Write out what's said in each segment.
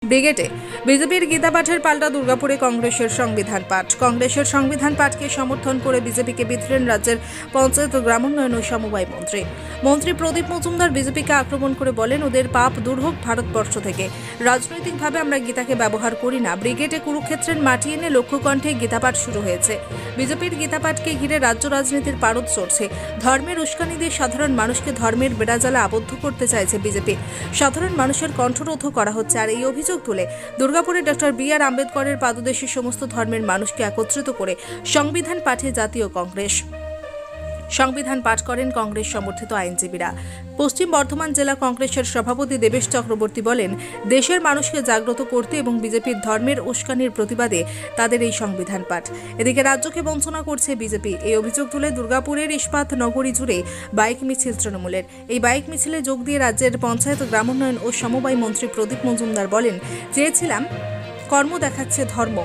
ব্রিগেডে বিজেপির গীতা পাঠের পাল্টা দুর্গাপুরে কংগ্রেসের সংবিধান পাঠ। কংগ্রেসের সংবিধান পাঠকে সমর্থন করে বিজেপিকে বিঁধলেন রাজ্যের পঞ্চায়েত ও গ্রামোন্নয়ন ও সমবায় মন্ত্রী প্রদীপ মজুমদার। বিজেপিকে আক্রমণ করে বলেন, ওদের পাপ দূর হোক ভারতবর্ষ থেকে। রাজনৈতিকভাবে আমরা গীতাকে ব্যবহার করি না। ব্রিগেডে কুরুক্ষেত্রের মাটি এনে লক্ষ্যকণ্ঠে গীতাপাঠ শুরু হয়েছে। বিজেপির গীতাপাঠকে ঘিরে রাজ্য রাজনীতির পারদ চড়ছে। ধর্মের উস্কানি দিয়ে সাধারণ মানুষকে ধর্মের বেড়াজালে আবদ্ধ করতে চাইছে বিজেপি। সাধারণ মানুষের কণ্ঠরোধ করা হচ্ছে। আর এই অভিযোগ তুলে দুর্গাপুরে ডক্টর বি.আর. আম্বেদকরের পাদদেশে সমস্ত ধর্মের মানুষকে একত্রিত করে সংবিধান পাঠে জাতীয় কংগ্রেস। সংবিধান পাঠ করেন কংগ্রেস সমর্থিত আইনজীবীরা। পশ্চিম বর্ধমান জেলা কংগ্রেসের সভাপতি দেবেশ চক্রবর্তী বলেন, দেশের মানুষকে জাগ্রত করতে এবং বিজেপির ধর্মের উস্কানির প্রতিবাদে তাদের এই সংবিধান পাঠ। এদিকে রাজ্যকে বঞ্চনা করছে বিজেপি। এই অভিযোগ তুলে দুর্গাপুরের ইস্পাত নগরী জুড়ে বাইক মিছিল তৃণমূলের। এই বাইক মিছিলে যোগ দিয়ে রাজ্যের পঞ্চায়েত, গ্রামোন্নয়ন ও সমবায় মন্ত্রী প্রদীপ মজুমদার বলেন, চেয়েছিলাম কর্ম দেখাচ্ছে ধর্ম।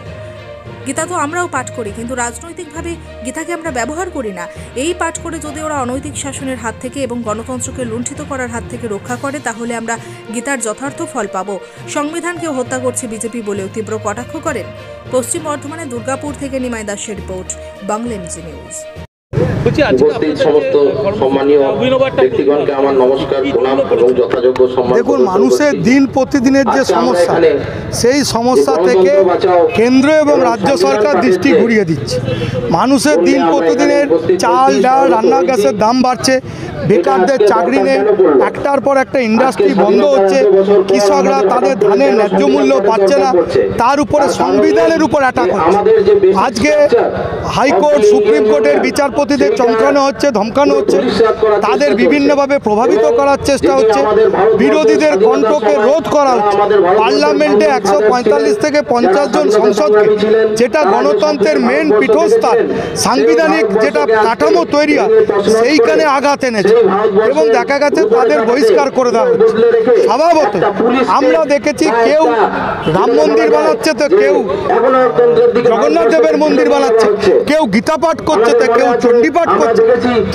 গীতা তো আমরাও পাঠ করি, কিন্তু রাজনৈতিকভাবে গীতাকে আমরা ব্যবহার করি না। এই পাঠ করে যদি ওরা অনৈতিক শাসনের হাত থেকে এবং গণতন্ত্রকে লুণ্ঠিত করার হাত থেকে রক্ষা করে, তাহলে আমরা গীতার যথার্থ ফল পাব। সংবিধানকে হত্যা করছে বিজেপি বলেও তীব্র কটাক্ষ করেন। পশ্চিম বর্ধমানে দুর্গাপুর থেকে নিমাই দাসের রিপোর্ট, বাংলা এমজি নিউজ। উপস্থিত সমস্ত সম্মানীয় ব্যক্তিগণকে আমার নমস্কার, প্রণাম এবং যথাযোগ্য সম্মান। দেখুন, মানুষের দিন প্রতিদিনের যে সমস্যা, সেই সমস্যা থেকে কেন্দ্র এবং রাজ্য সরকার দৃষ্টি ঘুরিয়ে দিচ্ছে। মানুষের দিন প্রতিদিনের চাল, ডাল, রান্না গ্যাসের দাম বাড়ছে, বেকারদের চাকরি নেই, একটার পর একটা ইন্ডাস্ট্রি বন্ধ হচ্ছে, কৃষকরা তাদের ধানের ন্যায্য মূল্য পাচ্ছে না, তার উপরে সংবিধানের উপর অ্যাটাক হচ্ছে। আজকে হাইকোর্ট, সুপ্রিম কোর্টের বিচারপতিদের চমকানো হচ্ছে, ধমকানো হচ্ছে, তাদের বিভিন্নভাবে প্রভাবিত করার চেষ্টা হচ্ছে, বিরোধীদের কণ্ঠকে রোধ করা হচ্ছে। পার্লামেন্টে 145 থেকে 50 জন সংসদকে, যেটা গণতন্ত্রের মেন পীঠস্থান, সাংবিধানিক যেটা কাঠামো তৈরি হয়, সেইখানে আঘাত এনেছে এবং দেখা গেছে তাদের বহিষ্কার করে দেওয়া হচ্ছে। স্বভাবত আমরা দেখেছি, কেউ রাম মন্দির বানাচ্ছে, তো কেউ জগন্নাথ দেবের মন্দির বানাচ্ছে, কেউ গীতা পাঠ করছে, তো কেউ চণ্ডী পাঠ করছে।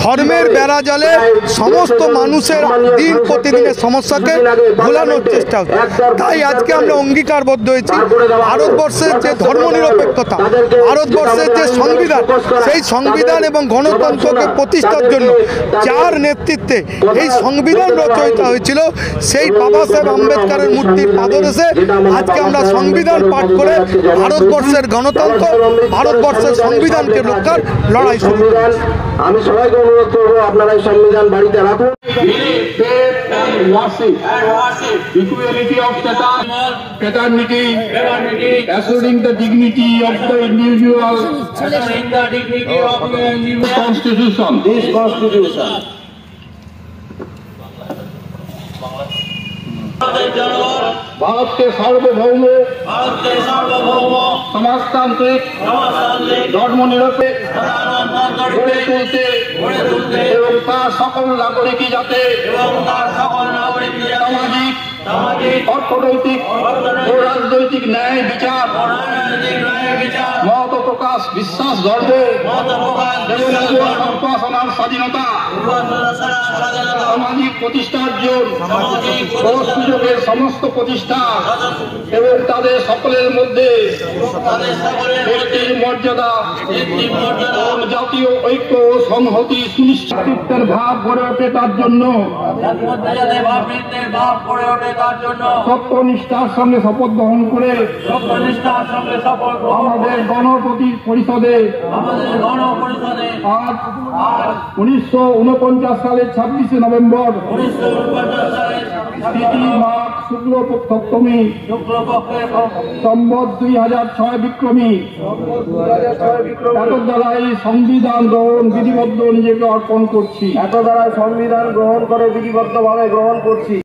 ধর্মের বেড়া জালে সমস্ত মানুষের দিন প্রতিদিনের সমস্যাকে ভোলানোর চেষ্টা হচ্ছে। তাই আজকে আমরা অঙ্গীকারবদ্ধ হয়েছি, ভারতবর্ষের যে ধর্মনিরপেক্ষতা, ভারতবর্ষের যে সংবিধান, সেই সংবিধান এবং গণতন্ত্রকে প্রতিষ্ঠার জন্য যার নেতৃত্বে এই সংবিধান রচয়িত হয়েছিল, সেই বাবা সাহেব আম্বেদকরের মূর্তির পাদদেশে আজকে আমরা সংবিধান পাঠ করে ভারতবর্ষের গণতন্ত্র, ভারতবর্ষের সংবিধানকে রক্ষার লড়াই শুরু করেছি। আমি সবাইকে অনুরোধ করবো, আপনারা এই সংবিধান বাড়িতে রাখুন। Equality of fraternity, assuring the dignity of the individual, Constitution. This Constitution. ভারতকে সার্বভৌম, সমাজতান্ত্রিক, ধর্মনিরপেক্ষ গড়ে তুলতে এবং তার সকল নাগরিকই যাতে সামাজিক, অর্থনৈতিক ও রাজনৈতিক ন্যায় বিচার, মত প্রকাশ, বিশ্বাস, ধর্ম এবং উপাসনার স্বাধীনতা, সামাজিক প্রতিষ্ঠার জন্য ও সুযোগের সমস্ত প্রতিষ্ঠা এবং তাদের সকলের মধ্যে ব্যক্তির মর্যাদা এবং জাতীয় ঐক্য ও সংহতি সুনিশ্চিতের ভাব গড়ে ওঠে তার জন্য সত্যনিষ্ঠার সঙ্গে শপথ গ্রহণ করে আমাদের গণপরিষদে আজ 1949 সালের 26শে নভেম্বর, মাঘ শুক্ল সপ্তমী, সম্বৎ 2006 বিক্রমী, এত দ্বারা এই সংবিধান গ্রহণ বিধিবদ্ধ নিজেকে অর্পণ করছি। এত দ্বারা সংবিধান গ্রহণ করে বিধিবদ্ধভাবে গ্রহণ করছি।